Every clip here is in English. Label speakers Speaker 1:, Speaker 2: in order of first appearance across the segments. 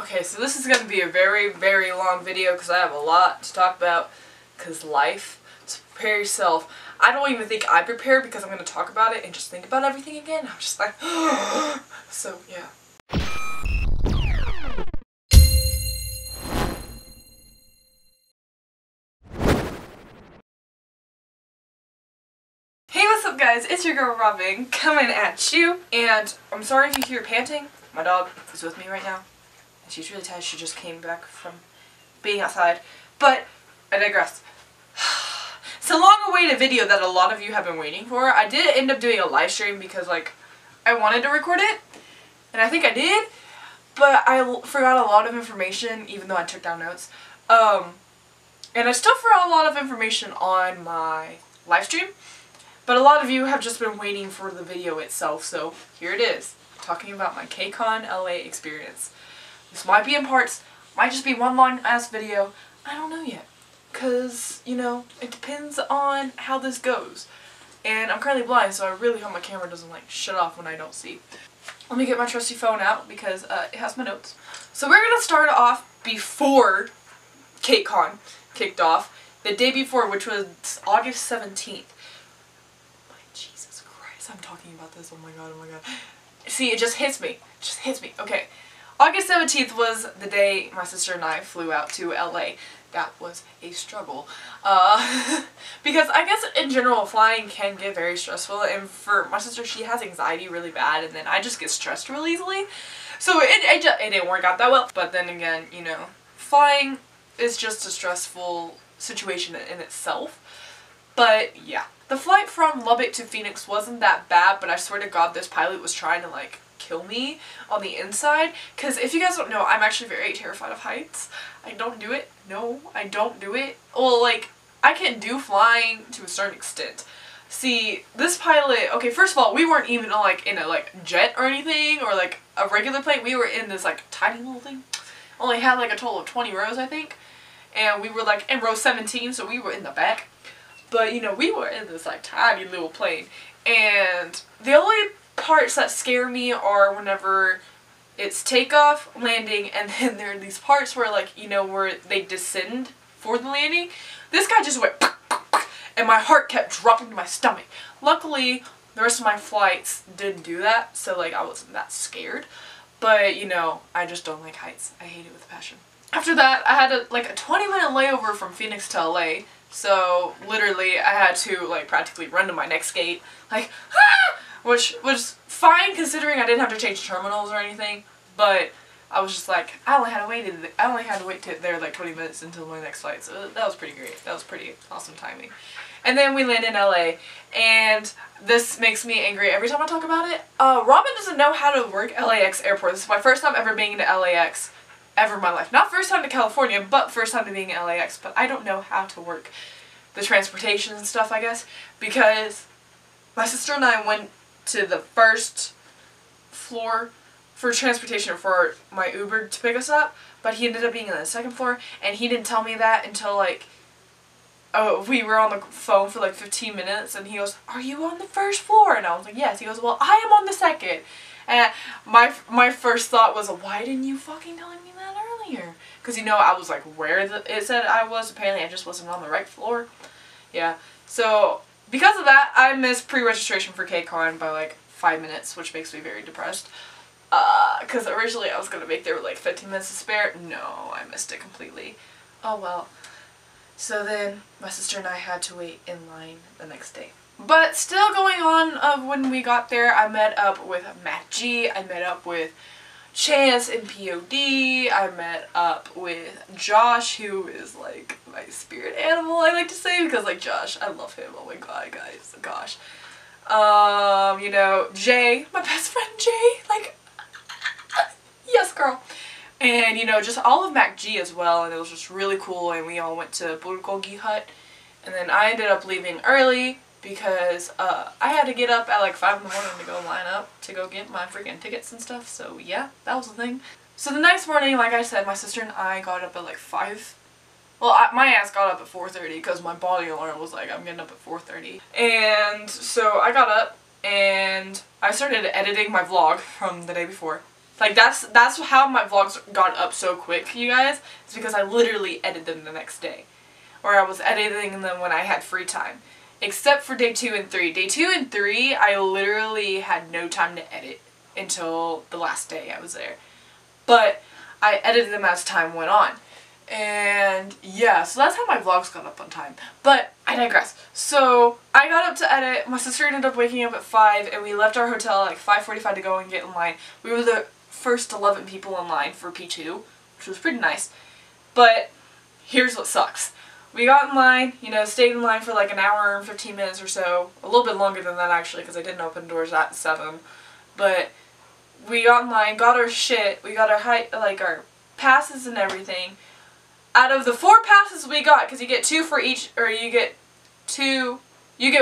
Speaker 1: Okay, so this is going to be a very, very long video because I have a lot to talk about. Because life, so prepare yourself. I don't even think I prepare because I'm going to talk about it and just think about everything again. I'm just like, so yeah. Hey, what's up guys? It's your girl Robin coming at you. And I'm sorry if you hear panting. My dog is with me right now. And she's really tired. She just came back from being outside. But I digress. It's a long-awaited video that a lot of you have been waiting for. I did end up doing a live stream because, like, I wanted to record it. And I think I did. But I forgot a lot of information, even though I took down notes. And I still forgot a lot of information on my live stream. But a lot of you have just been waiting for the video itself. So here it is. Talking about my Kcon LA experience. This might be in parts. Might just be one long-ass video. I don't know yet. Because, you know, it depends on how this goes. And I'm currently blind, so I really hope my camera doesn't, like, shut off when I don't see. Let me get my trusty phone out because it has my notes. So we're going to start off before Kcon kicked off. The day before, which was August 17th. My Jesus Christ, I'm talking about this. Oh my god, oh my god. See, it just hits me. It just hits me. Okay. August 17th was the day my sister and I flew out to LA. That was a struggle. Because I guess in general flying can get very stressful, and for my sister, she has anxiety really bad, and then I just get stressed really easily. So it didn't work out that well. But then again, you know, flying is just a stressful situation in itself. But yeah. The flight from Lubbock to Phoenix wasn't that bad, but I swear to God this pilot was trying to, like, kill me on the inside. Because if you guys don't know, I'm actually very terrified of heights. I don't do it. No, I don't do it. Well, like, I can do flying to a certain extent. See, this pilot, okay, first of all, we weren't even like in a like jet or anything, or like a regular plane. We were in this like tiny little thing. Only had like a total of 20 rows, I think. And we were like in row 17, so we were in the back. But, you know, we were in this, like, tiny little plane. And the only parts that scare me are whenever it's takeoff, landing, and then there are these parts where, like, you know, where they descend for the landing. This guy just went, and my heart kept dropping to my stomach. Luckily, the rest of my flights didn't do that, so, like, I wasn't that scared. But, you know, I just don't like heights. I hate it with a passion. After that, I had a 20-minute layover from Phoenix to LA. So, literally, I had to, like, practically run to my next gate, like, ah! Which was fine considering I didn't have to change terminals or anything, but I was just like, I only had to wait there, like, 20 minutes until my next flight, so that was pretty great. That was pretty awesome timing. And then we landed in LA, and this makes me angry every time I talk about it. Robin doesn't know how to work LAX airport. This is my first time ever being into LAX. Ever in my life. Not first time to California, but first time to being in LAX, but I don't know how to work the transportation and stuff, I guess, because my sister and I went to the first floor for transportation for my Uber to pick us up, but he ended up being on the second floor, and he didn't tell me that until, like, we were on the phone for like 15 minutes, and he goes, "Are you on the first floor?" And I was like, "Yes." He goes, "Well, I am on the second." And my first thought was, why didn't you fucking tell me that earlier? Because, you know, I was like where it said I was. Apparently I just wasn't on the right floor. Yeah. So, because of that, I missed pre-registration for Kcon by like 5 minutes, which makes me very depressed. Because originally I was going to make there with like 15 minutes to spare. No, I missed it completely. Oh well. So then, my sister and I had to wait in line the next day. But still going on of when we got there, I met up with Matt G, I met up with Chance and POD, I met up with Josh, who is like my spirit animal, I like to say, because like Josh, I love him, oh my god guys, gosh. You know, Jay, my best friend Jay, like, yes girl. And you know, just all of Mac G as well, and it was just really cool, and we all went to Bulgogi Hut, and then I ended up leaving early, because I had to get up at like 5 in the morning to go line up to go get my freaking tickets and stuff, so yeah, that was the thing. So the next morning, like I said, my sister and I got up at like 5. Well, my ass got up at 4:30 because my body alarm was like, I'm getting up at 4:30. And so I got up and I started editing my vlog from the day before. Like, that's how my vlogs got up so quick, you guys. It's because I literally edited them the next day. Or I was editing them when I had free time. Except for day 2 and 3. Day 2 and 3, I literally had no time to edit until the last day I was there. But I edited them as time went on. And yeah, so that's how my vlogs got up on time. But I digress. So I got up to edit. My sister ended up waking up at 5 and we left our hotel at like 5:45 to go and get in line. We were the first 11 people in line for P2, which was pretty nice. But here's what sucks. We got in line, you know, stayed in line for like an hour and 15 minutes or so. A little bit longer than that actually because I didn't open doors at 7. But we got in line, got our shit, we got our passes and everything. Out of the 4 passes we got, because you get 2 for each, or you get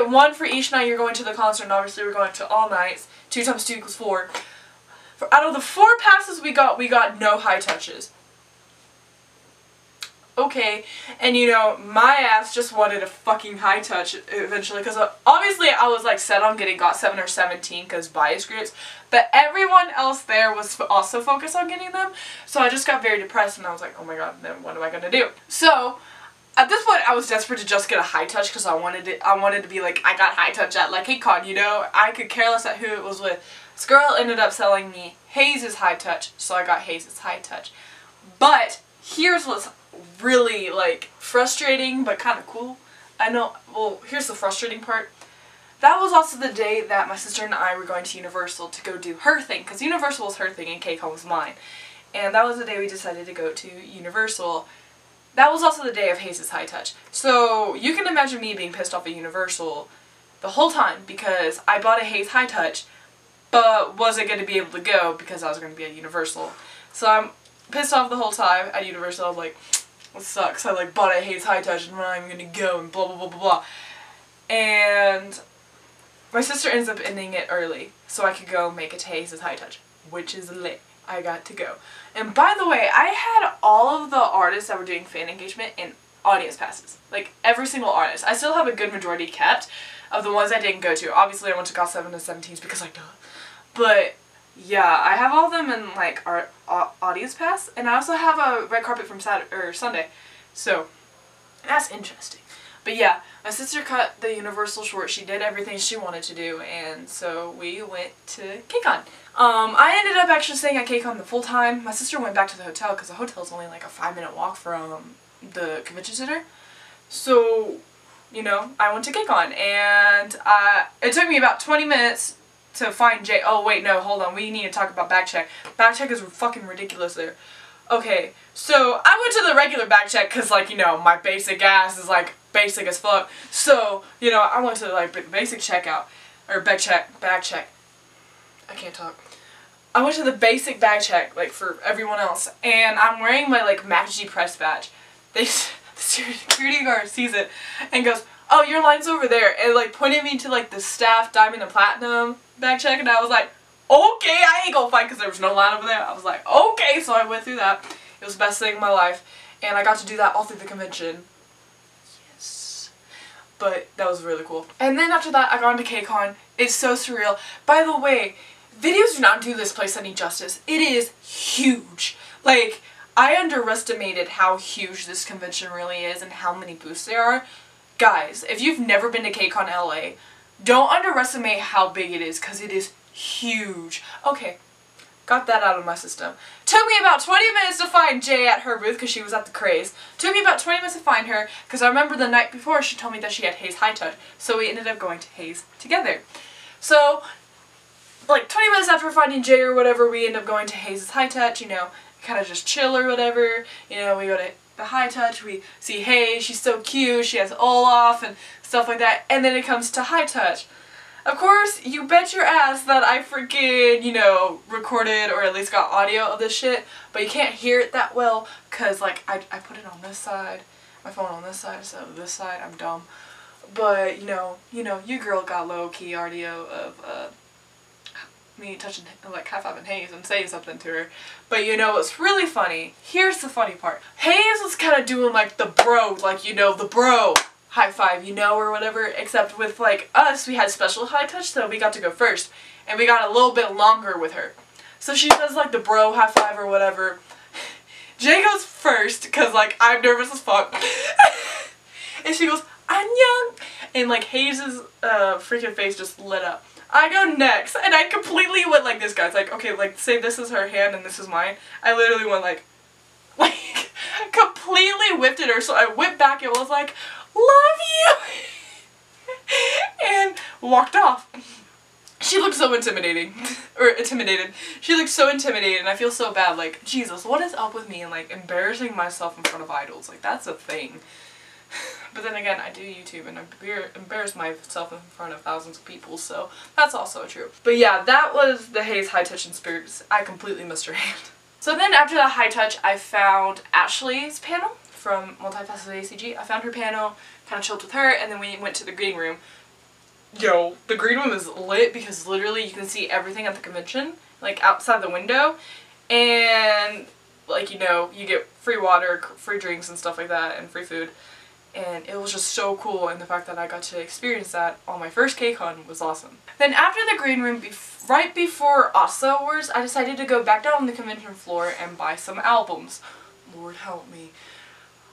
Speaker 1: 1 for each night you're going to the concert, and obviously we're going to all nights. 2 times 2 equals 4. Out of the 4 passes we got no high touches. Okay, and you know, my ass just wanted a fucking high touch eventually, because obviously I was like set on getting got 7 or 17 because bias groups, but everyone else there was also focused on getting them, so I just got very depressed and I was like, oh my god, then what am I gonna do? So at this point I was desperate to just get a high touch because I wanted to be like, I got high touch at like Kcon, you know. I could care less at who it was with. This girl ended up selling me Hayes' high touch, so I got Hayes' high touch. But here's what's really like frustrating but kind of cool. I know, well, here's the frustrating part. That was also the day that my sister and I were going to Universal to go do her thing, because Universal was her thing and Kcon was mine. And that was the day we decided to go to Universal. That was also the day of Hayes' high touch. So you can imagine me being pissed off at Universal the whole time because I bought a Hayes high touch but wasn't going to be able to go because I was going to be at Universal. So I'm pissed off the whole time at Universal. I'm like, it sucks. I like bought a Hayes high touch and I'm not even gonna go and blah blah blah blah blah. And my sister ends up ending it early so I could go make it to Hayes' high touch, which is lit. I got to go. And by the way, I had all of the artists that were doing fan engagement in audience passes. Like every single artist. I still have a good majority kept of the ones I didn't go to. Obviously I went to GOT7 and 17s because I duh. But yeah, I have all of them in like our audience pass, and I also have a red carpet from Saturday or Sunday, so that's interesting. But yeah, my sister cut the Universal short. She did everything she wanted to do, and so we went to Kcon. I ended up actually staying at Kcon the full time. My sister went back to the hotel because the hotel is only like a 5-minute walk from the convention center. So, you know, I went to Kcon, and it took me about 20 minutes to find Jay. Oh wait, no, hold on. We need to talk about backcheck. Backcheck is fucking ridiculous there. Okay, so I went to the regular backcheck because, like, you know, my basic ass is like basic as fuck. So, you know, I went to like basic checkout or backcheck. I can't talk. I went to the basic backcheck like for everyone else, and I'm wearing my like MacG Press badge. The security guard sees it and goes, "Oh, your line's over there," and like pointed me to like the staff Diamond and Platinum back check, and I was like, okay, I ain't gonna fight because there was no line over there. I was like, okay, so I went through that. It was the best thing in my life, and I got to do that all through the convention. Yes. But that was really cool. And then after that, I got into Kcon. It's so surreal. By the way, videos do not do this place any justice. It is huge. Like, I underestimated how huge this convention really is and how many booths there are. Guys, if you've never been to Kcon LA, don't underestimate how big it is, because it is huge. Okay, got that out of my system. Took me about 20 minutes to find Jay at her booth because she was at the Craze. Took me about 20 minutes to find her because I remember the night before she told me that she had Hayes high touch, so we ended up going to Hayes together. So, like 20 minutes after finding Jay or whatever, we end up going to Hayes' high touch, you know, kind of just chill or whatever. You know, we go to the high touch, we see Hayes, she's so cute, she has Olaf and stuff like that, and then it comes to high touch. Of course, you bet your ass that I freaking, you know, recorded or at least got audio of this shit, but you can't hear it that well because, like, I put it on this side, my phone on this side, so this side, I'm dumb. But, you know, your girl got low-key audio of, me touching, like, high-fiving Hayes and saying something to her. But, you know, what's really funny, here's the funny part. Hayes was kind of doing, like, the bro, like, you know, the bro high five, you know, or whatever, except with, like, us, we had special high touch, so we got to go first, and we got a little bit longer with her. So she does like the bro high five or whatever. Jay goes first because like I'm nervous as fuck. And she goes, "Annyeong," and like Hayes' freaking face just lit up. I go next, and I completely went like this, guys. Like, okay, like say this is her hand and this is mine. I literally went like completely whipped at her. So I whipped back and was like, "Love you," and walked off. She looked so intimidated. She looked so intimidated, and I feel so bad. Like, Jesus, what is up with me and like embarrassing myself in front of idols? Like, that's a thing. But then again, I do YouTube and I embarrass myself in front of thousands of people, so that's also true. But yeah, that was the Hayes High Touch and Spirits. I completely missed her hand. So then after the high touch, I found Ashley's panel from Multifaceted ACG. I found her panel, kind of chilled with her, and then we went to the green room. Yo, the green room is lit because literally you can see everything at the convention, like outside the window, and like, you know, you get free water, free drinks and stuff like that, and free food. And it was just so cool, and the fact that I got to experience that on my first Kcon was awesome. Then after the green room, right before ASA Awards, I decided to go back down on the convention floor and buy some albums. Lord help me.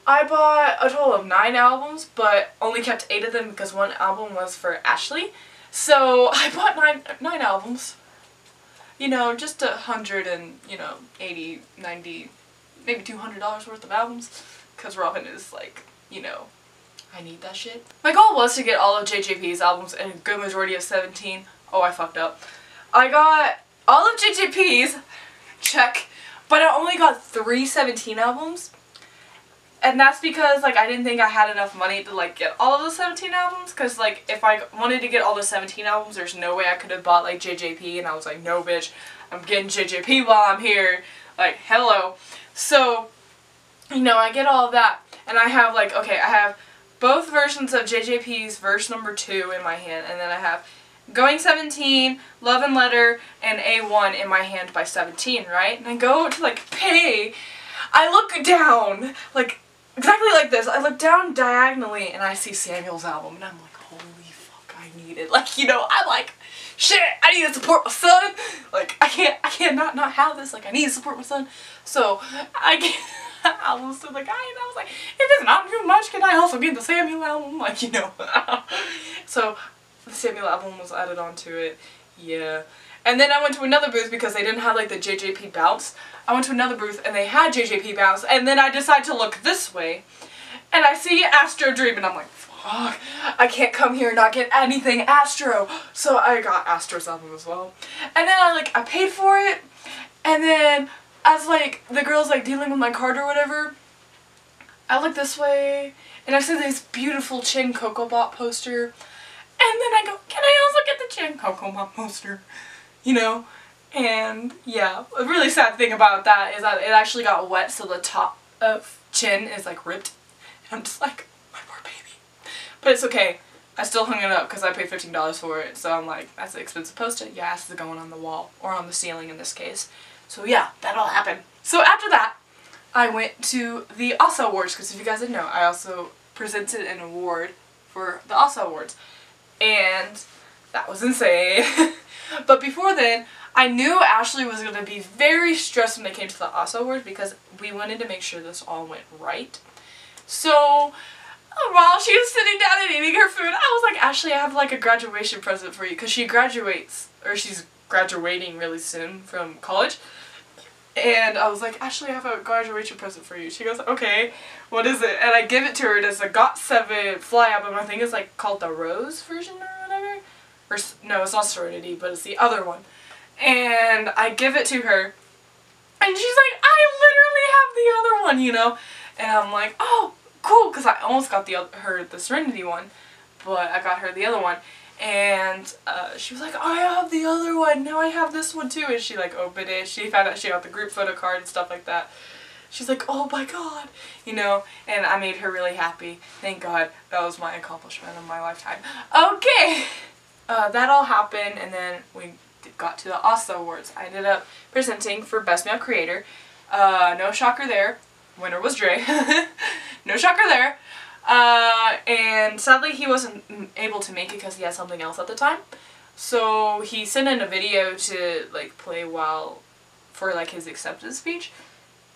Speaker 1: I bought a total of 9 albums, but only kept 8 of them because one album was for Ashley. So I bought nine albums. You know, just $180, $90, maybe $200 worth of albums. Because Robin is like, you know, I need that shit. My goal was to get all of JJP's albums and a good majority of 17. Oh, I fucked up. I got all of JJP's, check, but I only got 3 17 albums. And that's because, like, I didn't think I had enough money to, like, get all of the 17 albums. Because, like, if I wanted to get all the 17 albums, there's no way I could have bought, like, JJP. And I was like, no, bitch, I'm getting JJP while I'm here. Like, hello. So, you know, I get all of that. And I have, like, okay, I have both versions of JJP's verse number 2 in my hand. And then I have Going 17, Love and Letter, and A1 in my hand by 17, right? And I go to, like, pay. I look down, like, exactly like this. I look down diagonally, and I see Samuel's album. And I'm like, holy fuck, I need it. Like, you know, I'm like, shit, I need to support my son. Like, I can't not have this. Like, I need to support my son. So, I get albums to the guy, and I was like, if it's not too much, can I also get the Samuel album? Like, you know. So, the Samuel album was added onto it. Yeah. And then I went to another booth because they didn't have, like, the JJP bounce. I went to another booth, and they had JJP bounce, and then I decided to look this way, and I see Astro Dream, and I'm like, fuck, I can't come here and not get anything Astro. So I got Astro's album as well. And then I paid for it, and then as, like, the girl's, like, dealing with my card or whatever, I look this way, and I see this beautiful Chin Coco Bop poster, and then I go, can I also get the Chin Coco Bop poster? You know? And, yeah, a really sad thing about that is that it actually got wet, so the top of Chin is, like, ripped. And I'm just like, my poor baby. But it's okay. I still hung it up because I paid $15 for it, so I'm like, that's an expensive poster. Your ass is going on the wall, or on the ceiling in this case. So yeah, that all happened. So after that, I went to the ASA Awards, because if you guys didn't know, I also presented an award for the ASA Awards. And that was insane. But before then, I knew Ashley was going to be very stressed when it came to the ASA Awards because we wanted to make sure this all went right. So, while she was sitting down and eating her food, I was like, Ashley, I have like a graduation present for you, because she graduates, or she's graduating really soon from college. And I was like, Ashley, I have a graduation present for you. She goes, okay, what is it? And I give it to her. It is a GOT7 Fly album. I think it's like called the Rose version or whatever. Or, no, it's not Serenity, but it's the other one. And I give it to her. And she's like, I literally have the other one, you know? And I'm like, oh, cool, because I almost got her the Serenity one. But I got her the other one. And she was like, I have the other one, now I have this one too. And she like opened it, she found out she got the group photo card and stuff like that. She's like, oh my god, you know, and I made her really happy. Thank God, that was my accomplishment of my lifetime. Okay, that all happened, and then we got to the ASA Awards. I ended up presenting for Best Male Creator. No shocker there, winner was Dre. No shocker there. And sadly he wasn't able to make it because he had something else at the time. So he sent in a video to like play while for like his acceptance speech.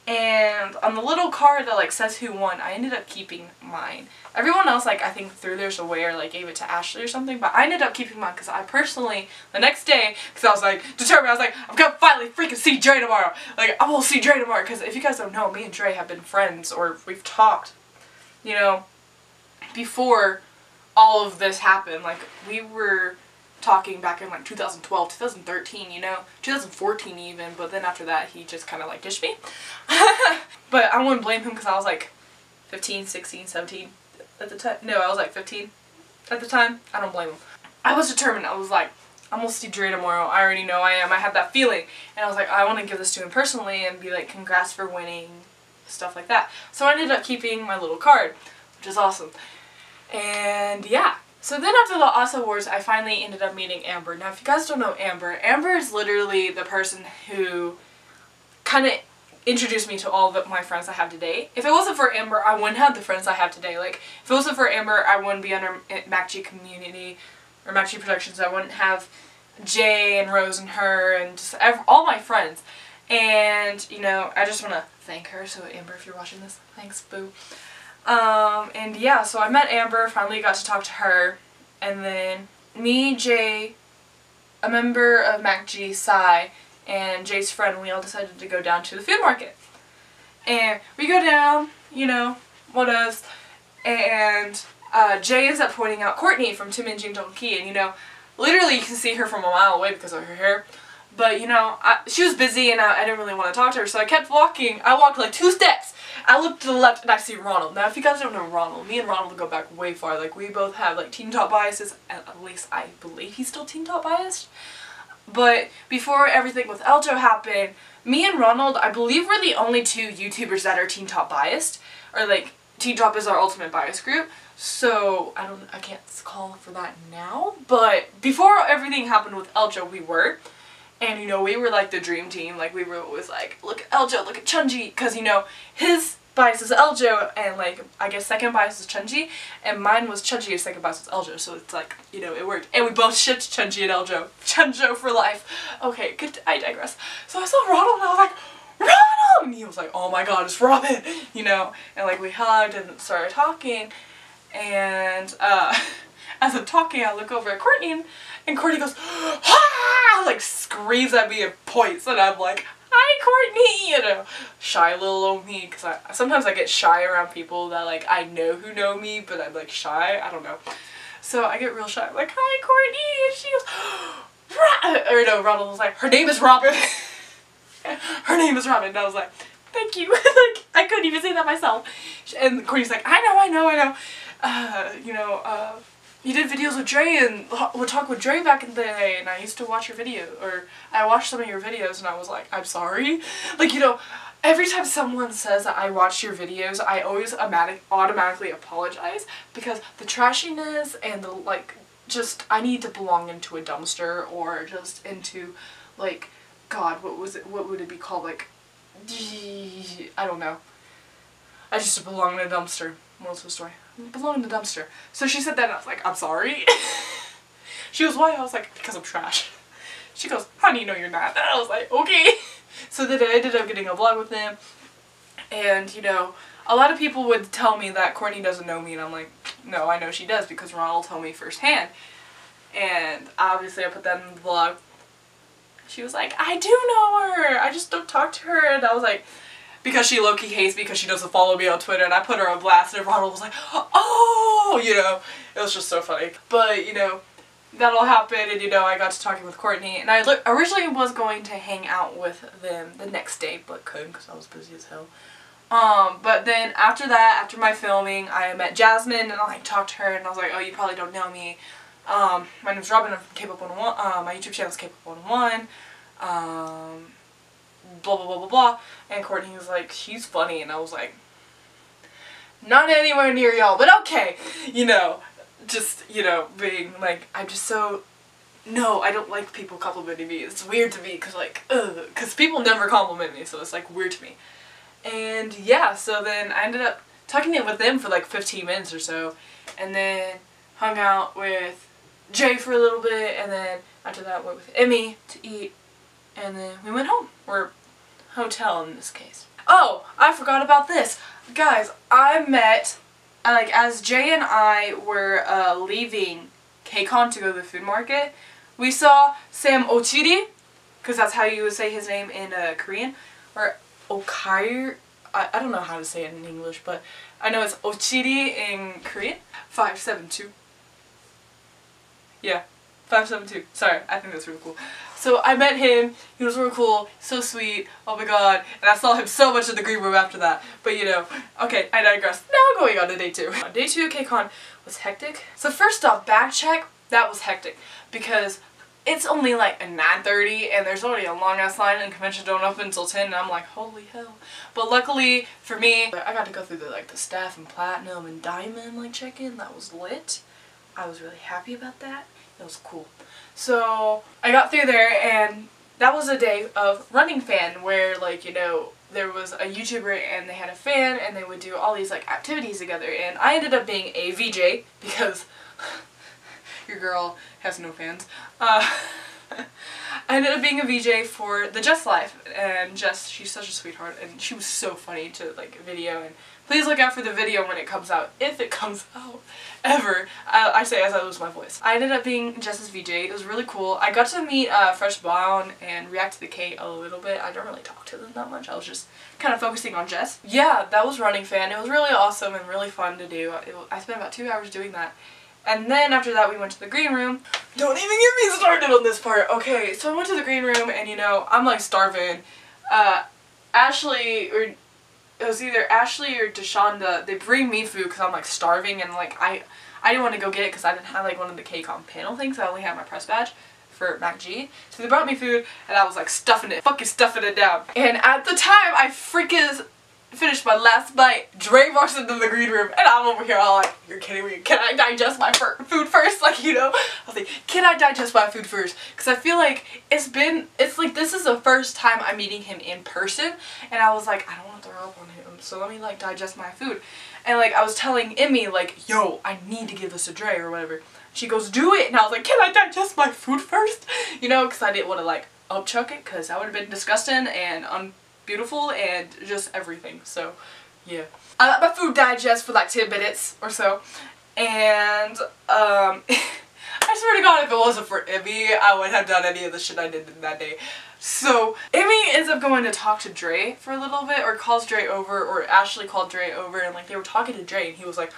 Speaker 1: And on the little card that like says who won, I ended up keeping mine. Everyone else, like, I think threw theirs away or like gave it to Ashley or something, but I ended up keeping mine because I personally, the next day, because I was like determined, I was like, I'm gonna finally freaking see Dre tomorrow. Like, I will see Dre tomorrow, because if you guys don't know, me and Dre have been friends, or we've talked, you know, before all of this happened. Like, we were talking back in like 2012, 2013, you know, 2014 even, but then after that he just kind of like dished me. But I wouldn't blame him because I was like 15, 16, 17 at the time. No, I was like 15 at the time. I don't blame him. I was determined. I was like, I'm gonna see Dre tomorrow. I already know I am. I had that feeling. And I was like, I want to give this to him personally and be like, congrats for winning, stuff like that. So I ended up keeping my little card, which is awesome. And yeah. So then after the Asa Awards, I finally ended up meeting Amber. Now if you guys don't know Amber, Amber is literally the person who kind of introduced me to all of my friends I have today. If it wasn't for Amber, I wouldn't have the friends I have today. Like, if it wasn't for Amber, I wouldn't be under MacG community or MacG Productions. I wouldn't have Jay and Rose and her and just all my friends. And, you know, I just want to thank her. So Amber, if you're watching this, thanks, boo. And yeah, so I met Amber, finally got to talk to her, and then me, Jay, a member of MacG, Sai, and Jay's friend, we all decided to go down to the food market. And we go down, you know, whatevs, and Jay ends up pointing out Courtney from Tim and Jing Dong Ki, and you know, literally you can see her from a mile away because of her hair. But you know, she was busy and I didn't really want to talk to her, so I kept walking. I walked like 2 steps. I looked to the left and I see Ronald. Now if you guys don't know Ronald, me and Ronald go back way far. Like, we both have like teen top biases, at least I believe he's still teen top biased. But before everything with Eljo happened, me and Ronald, I believe we're the only 2 YouTubers that are teen top biased, or like Teen Top is our ultimate bias group. So I can't call for that now, but before everything happened with Eljo, we were. And, you know, we were like the dream team. Like, we were always like, look at Eljo, look at Chunji. Because, you know, his bias is Eljo, and, like, I guess second bias is Chunji. And mine was Chunji, and second bias was Eljo. So it's like, you know, it worked. And we both shipped Chunji and Eljo. Chunjo for life. Okay, good. I digress. So I saw Ronald, and I was like, Ronald! And he was like, oh my god, it's Robin! You know? And, like, we hugged and started talking. And, as I'm talking, I look over at Courtney, and Courtney goes, ah! Like, screams at me and points, and I'm like, hi, Courtney! You know, shy little old me, because sometimes I get shy around people that, like, I know who know me, but I'm, like, shy. I don't know. So I get real shy. I'm like, hi, Courtney! And she goes, or no, Ronald was like, her name is Robin. Her name is Robin. And I was like, thank you. Like, I couldn't even say that myself. And Courtney's like, I know. You know, you did videos with Dre and would talk with Dre back in the day, and I used to watch your video, or I watched some of your videos, and I was like, I'm sorry. Like, you know, every time someone says that I watched your videos, I always automatically apologize, because the trashiness and the, like, just, I need to belong into a dumpster, or just into, like, God, what would it be called, like, I don't know. I just belong in a dumpster. What's the story? Belong in the dumpster. So she said that and I was like, I'm sorry. She goes, why? I was like, because I'm trash. She goes, how do you know you're not? And I was like, okay. So then I ended up getting a vlog with them. And, you know, a lot of people would tell me that Courtney doesn't know me, and I'm like, no, I know she does, because Ronald told me firsthand. And obviously I put that in the vlog. She was like, I do know her. I just don't talk to her. And I was like, because she low-key hates me because she doesn't follow me on Twitter, and I put her on blast, and Ronald was like, oh, you know, it was just so funny. But, you know, that all happened, and, you know, I got to talking with Courtney, and I originally was going to hang out with them the next day, but couldn't because I was busy as hell. But then after that, after my filming, I met Jasmine, and I, like, talked to her, and I was like, oh, you probably don't know me. My name's Robin, I'm from KPOP 101, my YouTube channel is KPOP 101, blah blah blah blah blah, and Courtney was like, she's funny, and I was like, not anywhere near y'all, but okay, you know, just, you know, being like, I'm just so, no, I don't like people complimenting me. It's weird to me, because, like, because people never compliment me, so it's, like, weird to me. And yeah, so then I ended up talking with them for like 15 minutes or so, and then hung out with Jay for a little bit, and then after that went with Emmy to eat, and then we went home. Or hotel in this case. Oh, I forgot about this. Guys, I met, like, as Jay and I were leaving Kcon to go to the food market, we saw Sam Ochiri, because that's how you would say his name in Korean, or Okair. I don't know how to say it in English, but I know it's Ochiri in Korean. 572. Yeah, 572. Sorry, I think that's really cool. So I met him, he was really cool, so sweet, oh my god, and I saw him so much in the green room after that. But you know, okay, I digress. Now going on to day 2. Day 2 at Kcon was hectic. So first off, bag check, that was hectic, because it's only like 9:30 and there's already a long ass line and convention don't open until 10 and I'm like, holy hell. But luckily for me, I got to go through the staff and platinum and diamond like check-in. That was lit. I was really happy about that. It was cool. So I got through there and that was a day of running fan where, like, you know, there was a YouTuber and they had a fan and they would do all these like activities together, and I ended up being a VJ because your girl has no fans. I ended up being a VJ for the Just Life, and Jess, she's such a sweetheart, and she was so funny to like video, and please look out for the video when it comes out, if it comes out ever. I say as I lose my voice. I ended up being Jess's VJ. It was really cool. I got to meet Fresh Brown and react to the K a little bit. I don't really talk to them that much. I was just kind of focusing on Jess. Yeah, that was Running Fan. It was really awesome and really fun to do. I spent about 2 hours doing that. And then after that we went to the green room. Don't even get me started on this part. Okay, so I went to the green room and, you know, I'm like starving. Ashley, or it was either Ashley or Deshonda, they bring me food because I'm like starving, and like I didn't want to go get it because I didn't have like one of the Kcon panel things. I only had my press badge for MacG. So they brought me food and I was like fucking stuffing it down. And at the time I freaking finished my last bite. Dre walks into the green room and I'm over here all like, you're kidding me, can I digest my food first? Like, you know, I was like, can I digest my food first? Because I feel like it's like this is the first time I'm meeting him in person, and I was like, I don't want to throw up on him, so let me like digest my food. And like I was telling Emmy like, yo, I need to give this to Dre or whatever. She goes, do it, and I was like, can I digest my food first? You know, because I didn't want to like upchuck it, because that would have been disgusting and beautiful and just everything. So yeah, I let my food digest for like 10 minutes or so, and I swear to god, if it wasn't for Emmy, I wouldn't have done any of the shit I did that day. So Emmy ends up going to talk to Dre for a little bit, or calls Dre over, or Ashley called Dre over, and like they were talking to Dre and he was like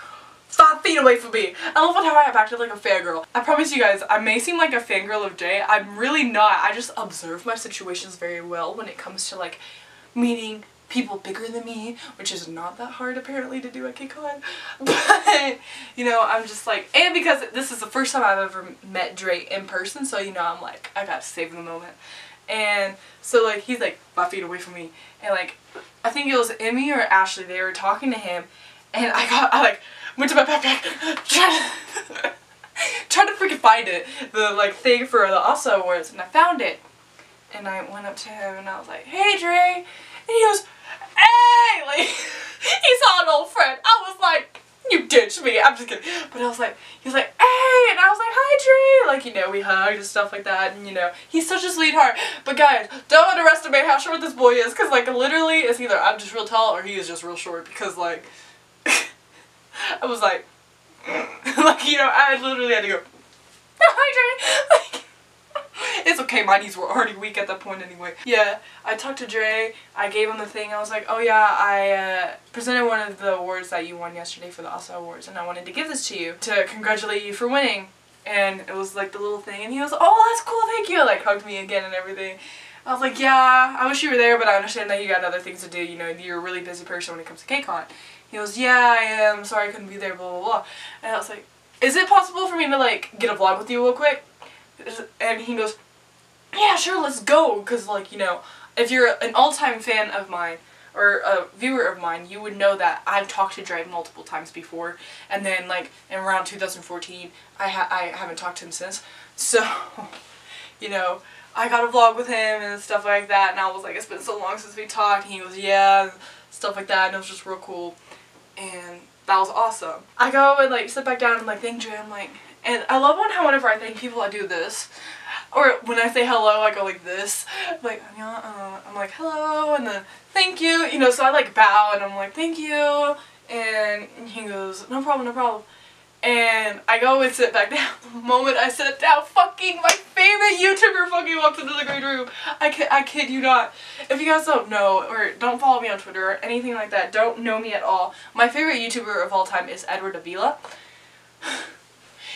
Speaker 1: 5 feet away from me. I love how I acted like a fangirl. I promise you guys, I may seem like a fangirl of Jay. I'm really not. I just observe my situations very well when it comes to like meeting people bigger than me, which is not that hard apparently to do at Kcon. But, you know, I'm just like, and because this is the first time I've ever met Dre in person, so, you know, I'm like, I gotta save the moment. And so like he's like 5 feet away from me, and like I think it was Emmy or Ashley, they were talking to him, and I like went to my backpack trying to freaking find it, the like thing for the ASA awards, and I found it. And I went up to him and I was like, hey Dre, and he goes, hey, like he saw an old friend. I was like, you ditched me. I'm just kidding. But I was like, he was like, hey, and I was like, hi Dre, like, you know, we hugged and stuff like that, and you know, he's such a sweetheart. But guys, don't underestimate how short this boy is, because like literally it's either I'm just real tall or he is just real short, because like I was like like, you know, I literally had to go, hi Dre, like, it's okay, my knees were already weak at that point anyway. Yeah, I talked to Dre, I gave him the thing, I was like, oh yeah, I presented one of the awards that you won yesterday for the ASA Awards, and I wanted to give this to you to congratulate you for winning. And it was like the little thing, and he was, oh, that's cool, thank you, like hugged me again and everything. I was like, yeah, I wish you were there, but I understand that you got other things to do, you know, you're a really busy person when it comes to Kcon. He goes, yeah, I am, sorry I couldn't be there, blah blah blah. And I was like, is it possible for me to like get a vlog with you real quick? And he goes, yeah, sure, let's go, because like, you know, if you're an all-time fan of mine, or a viewer of mine, you would know that I've talked to Dre multiple times before, and then like in around 2014, I haven't talked to him since, so, you know, I got a vlog with him and stuff like that, and I was like, it's been so long since we talked, and he was, yeah, stuff like that, and it was just real cool, and that was awesome. I go and like sit back down and like thank Dre, I'm like, and I love how whenever I thank people I do this. Or when I say hello, I go like this. Like, I'm like, hello, and then thank you. You know, so I like bow and I'm like, thank you. And he goes, no problem, no problem. And I go and sit back down. The moment I sit down, fucking my favorite YouTuber fucking walks into the green room. I kid you not. If you guys don't know, or don't follow me on Twitter or anything like that, don't know me at all, my favorite YouTuber of all time is Edward Avila.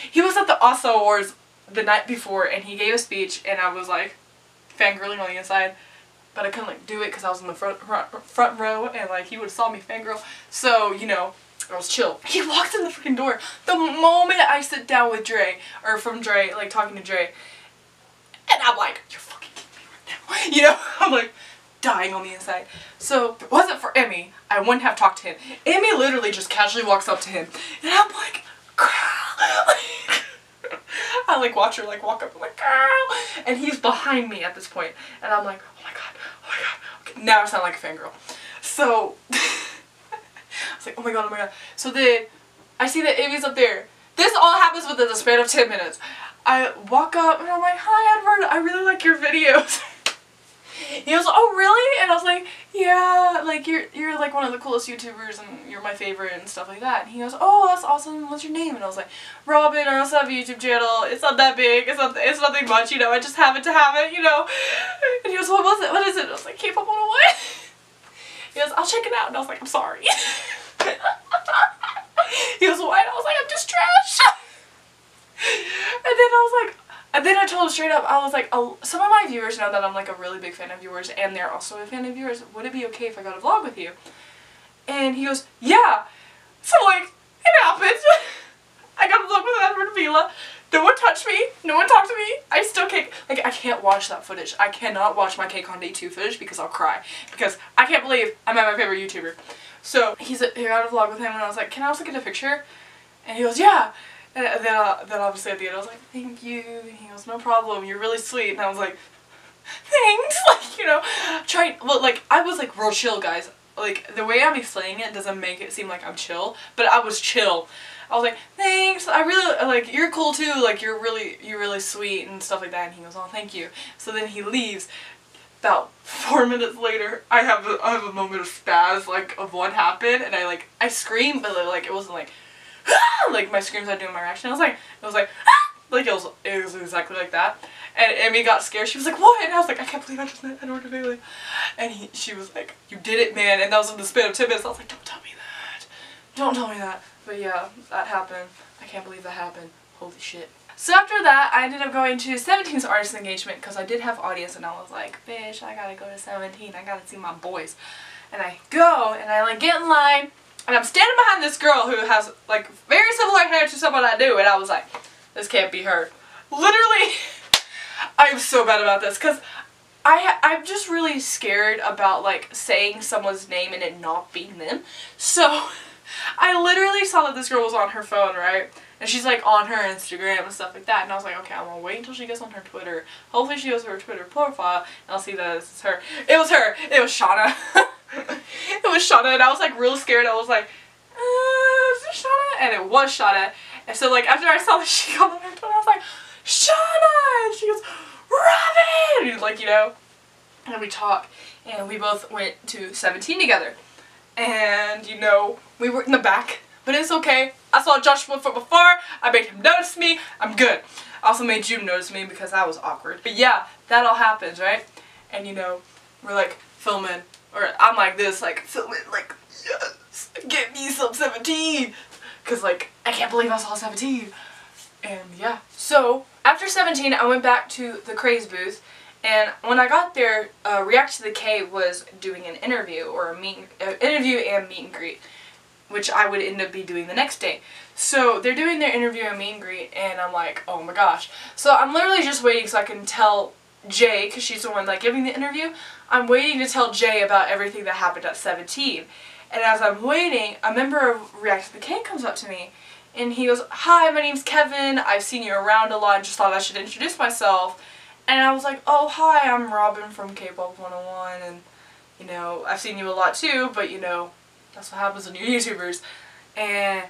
Speaker 1: He was at the Oslo Awards the night before and he gave a speech and I was like fangirling on the inside, but I couldn't like do it because I was in the front row and like he would have saw me fangirl. So, you know, I was chill. He walks in the freaking door the moment I sit down with Dre, or from Dre, like talking to Dre, and I'm like, you're fucking kidding me right now. You know, I'm like dying on the inside. So if it wasn't for Emmy, I wouldn't have talked to him. Emmy literally just casually walks up to him and I'm like, girl. I like watch her like walk up and like, girl, and he's behind me at this point and I'm like, oh my god, okay, now I sound like a fangirl. So I was like, oh my god. So then I see that Amy's up there. This all happens within the span of 10 minutes. I walk up and I'm like, hi Edward, I really like your videos. He goes, oh really? And I was like, yeah, like you're like one of the coolest YouTubers and you're my favorite and stuff like that. And he goes, oh that's awesome, what's your name? And I was like, Robin, I also have a YouTube channel. It's not that big, it's nothing much, you know, I just have it to have it, you know. And he goes, what was it? What is it? I was like, K-pop 101. He goes, I'll check it out. And I was like, I'm sorry. He goes, why? And I was like, I'm just trash. And then I told him straight up, I was like, oh, some of my viewers know that I'm like a really big fan of yours and they're also a fan of yours. Would it be okay if I got a vlog with you? And he goes, yeah. So like, it happened. I got a vlog with Edward Avila. No one touched me. No one talked to me. I still can't, like, I can't watch that footage. I cannot watch my Kcon Day 2 footage because I'll cry. Because I can't believe I'm at my favorite YouTuber. So he got a vlog with him and I was like, can I also get a picture? And he goes, yeah. And then obviously at the end I was like, thank you. And he goes, no problem. You're really sweet. And I was like, thanks. Like, you know, well, like, I was like real chill, guys. Like, the way I'm explaining it doesn't make it seem like I'm chill, but I was chill. I was like, thanks, I really, like, you're cool too, like, you're really sweet and stuff like that. And he goes, oh, thank you. So then he leaves. About 4 minutes later, I have a moment of spaz, like, of what happened, and I screamed, but like, it wasn't like, ah! Like, my screams I do in my reaction. It was like, ah! Like, it was exactly like that. And Amy got scared. She was like, what? And I was like, I can't believe I just met Edward Avila. And she was like, you did it, man. And that was in the span of 10 minutes. I was like, don't tell me that. Don't tell me that. But yeah, that happened. I can't believe that happened. Holy shit. So after that, I ended up going to 17's artist engagement because I did have audience and I was like, bitch, I gotta go to 17. I gotta see my boys. And I go and I like get in line and I'm standing behind this girl who has like very similar hair to someone I do and I was like, this can't be her. Literally, I'm so bad about this because I'm just really scared about like saying someone's name and it not being them. So I literally saw that this girl was on her phone, right? And she's like on her Instagram and stuff like that. And I was like, okay, I'm gonna wait until she gets on her Twitter. Hopefully she goes to her Twitter profile and I'll see that this is her. It was her. It was Shauna. It was Shauna and I was like real scared. I was like, is this Shauna? And it was Shauna. And so like after I saw that she got on her Twitter, I was like, Shauna! And she goes, Robin! And like, you know, and we talk. And we both went to 17 together. And, you know, we were in the back. But it's okay. I saw Joshua from afar. I made him notice me. I'm good. I also made June notice me because that was awkward. But yeah, that all happens, right? And, you know, we're like filming. Or I'm like this, like filming, like, yes, get me some 17. Because, like, I can't believe I saw 17. And yeah. So, after 17, I went back to the Craze booth. And when I got there, React to the K was doing an interview, or interview and meet and greet, which I would end up be doing the next day. So they're doing their interview and meet and greet, and I'm like, oh my gosh. So I'm literally just waiting so I can tell Jay, because she's the one like giving the interview, I'm waiting to tell Jay about everything that happened at 17. And as I'm waiting, a member of React to the K comes up to me, and he goes, hi, my name's Kevin, I've seen you around a lot and just thought I should introduce myself. And I was like, oh, hi, I'm Robin from Kpop 101, and, you know, I've seen you a lot too, but, you know, that's what happens when you're YouTubers. And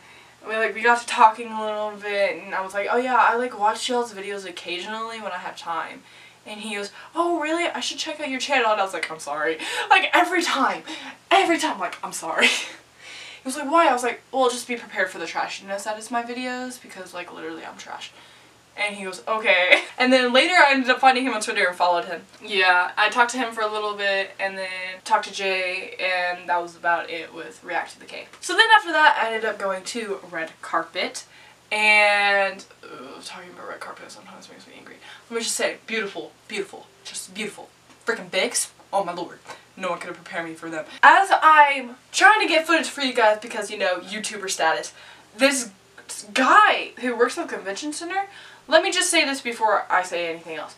Speaker 1: we got to talking a little bit, and I was like, oh yeah, I like watch y'all's videos occasionally when I have time. And he goes, oh really? I should check out your channel. And I was like, I'm sorry. Like every time, like, I'm sorry. He was like, why? I was like, well, just be prepared for the trashiness that is my videos, because like literally I'm trash. And he goes, okay. And then later I ended up finding him on Twitter and followed him. Yeah, I talked to him for a little bit and then talked to Jay, and that was about it with React to the K. So then after that I ended up going to Red Carpet, and talking about red carpet sometimes makes me angry. Let me just say, beautiful, beautiful, just beautiful. Freaking bigs, oh my lord. No one could have prepared me for them. As I'm trying to get footage for you guys because, you know, YouTuber status, this guy who works at the convention center, let me just say this before I say anything else.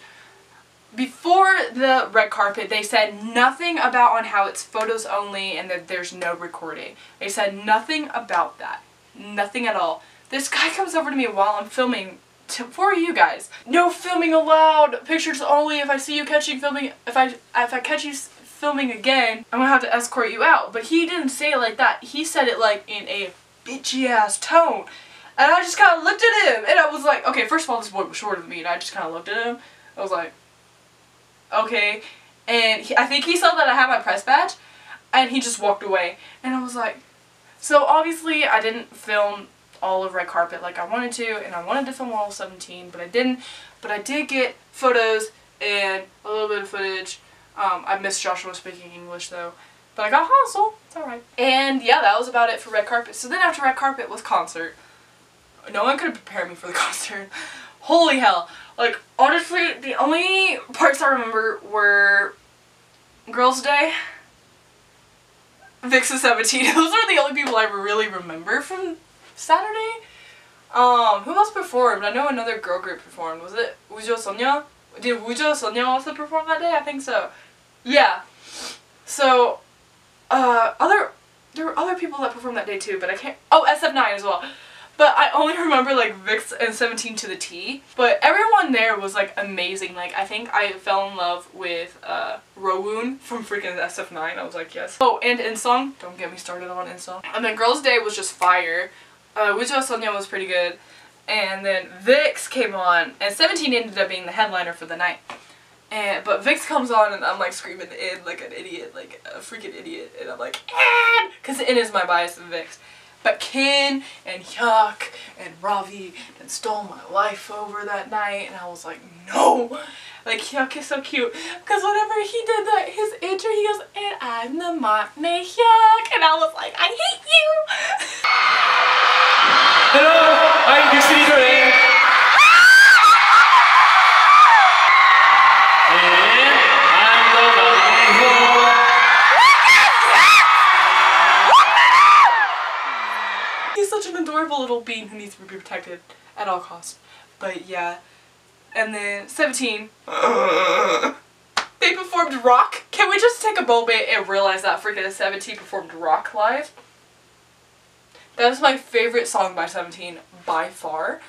Speaker 1: Before the red carpet, they said nothing about on how it's photos only and that there's no recording. They said nothing about that. Nothing at all. This guy comes over to me while I'm filming for you guys. No filming allowed. Pictures only. If I see you filming, if I catch you filming again, I'm gonna have to escort you out. But he didn't say it like that. He said it like in a bitchy ass tone. And I just kind of looked at him and I was like, okay, first of all, this boy was shorter than me and I just kind of looked at him. I was like, okay. And I think he saw that I had my press badge and he just walked away. And I was like, so obviously I didn't film all of Red Carpet like I wanted to, and I wanted to film all of 17, but I didn't. But I did get photos and a little bit of footage. I missed Joshua speaking English though, but I got hustle. It's alright. And yeah, that was about it for Red Carpet. So then after Red Carpet was concert. No one could have prepared me for the concert. Holy hell. Like, honestly, the only parts I remember were Girls' Day, Vix and 17. Those are the only people I really remember from Saturday. Who else performed? I know another girl group performed. Was it Woojo Sonya? Did Woojo Sonya also perform that day? I think so. Yeah. So, there were other people that performed that day too, but I can't. Oh, SF9 as well. But I only remember like Vix and 17 to the T. But everyone there was like amazing. Like I think I fell in love with Rowoon from freaking SF9. I was like, yes. Oh, and InSong. Don't get me started on InSong. And then Girls' Day was just fire. Woojo Sonya was pretty good. And then Vix came on, and 17 ended up being the headliner for the night. But Vix comes on and I'm like screaming in like an idiot, like a freaking idiot. And I'm like, "Ann!" Because in is my bias of Vix. But Kin and Hyuk and Ravi and stole my life over that night, and I was like, no! Like, Hyuk is so cute, because whenever he did that, his intro, he goes, and I'm the maknae Hyuk, and I was like, I hate you!
Speaker 2: Hello, I'm Gusri.
Speaker 1: Adorable little bean who needs to be protected at all costs. But yeah. And then 17. They performed Rock. Can we just take a moment and realize that freaking 17 performed Rock live? That is my favorite song by 17 by far.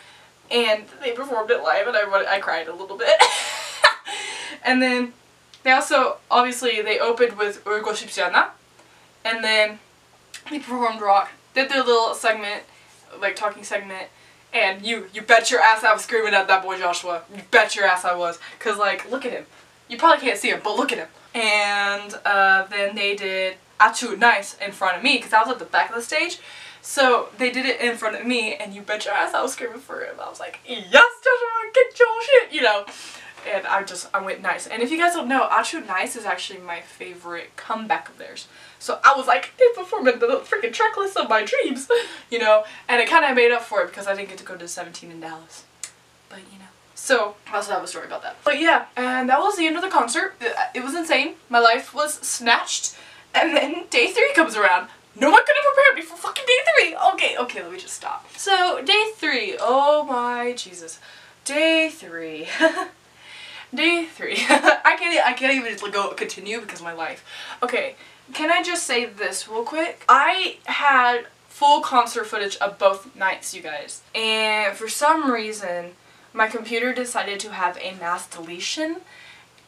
Speaker 1: And they performed it live and I cried a little bit. And then they also, obviously, they opened with Urgo Shipsiana. And then they performed Rock. Did their little segment, like talking segment, and you bet your ass I was screaming at that boy Joshua. You bet your ass I was, cause like look at him. You probably can't see him, but look at him. And then they did Achu Nice in front of me, cause I was at the back of the stage. So they did it in front of me, and you bet your ass I was screaming for him. I was like, yes, Joshua, get your shit, you know. And I went nice. And if you guys don't know, Achu Nice is actually my favorite comeback of theirs. So I was like, they performed the freaking track list of my dreams, you know. And it kind of made up for it because I didn't get to go to 17 in Dallas. But, you know. So, I also have a story about that. But yeah, and that was the end of the concert. It was insane. My life was snatched. And then day 3 comes around. No one could have prepared me for fucking day 3. Okay, let me just stop. So, day 3. Oh my Jesus. Day 3. Day 3. I can't even continue because of my life. Okay, can I just say this real quick? I had full concert footage of both nights, you guys. And for some reason, my computer decided to have a mass deletion.